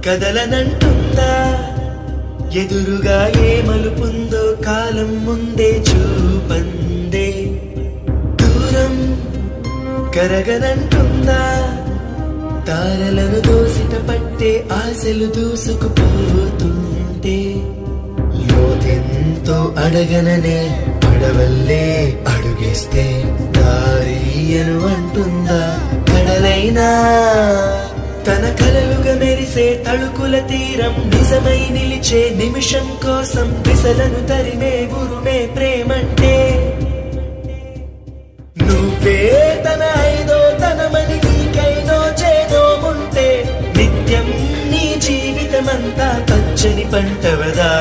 కదలనంటుందా ఎదురుగా ఏ మలుపుందో కాలం ముందే చూపందే దూరం కరగనంటుందా తారలను దోసిట పట్టే ఆశలు దూసుకుపోతుంటే లోతెంతో అడగననే పడవల్లే అడుగేస్తే దారి అను అంటుందా కడలైనా తన కలలుగా మెరిసే తళుకుల తీరం నిజమై నిలిచే నిమిషం కోసం విసలను తరిమే గురుమే ప్రేమంటే నువ్వే తన ఐదో తనమని నీకైదో చేదో ఉంటే నిత్యం నీ జీవితమంతా పచ్చని పంటవదా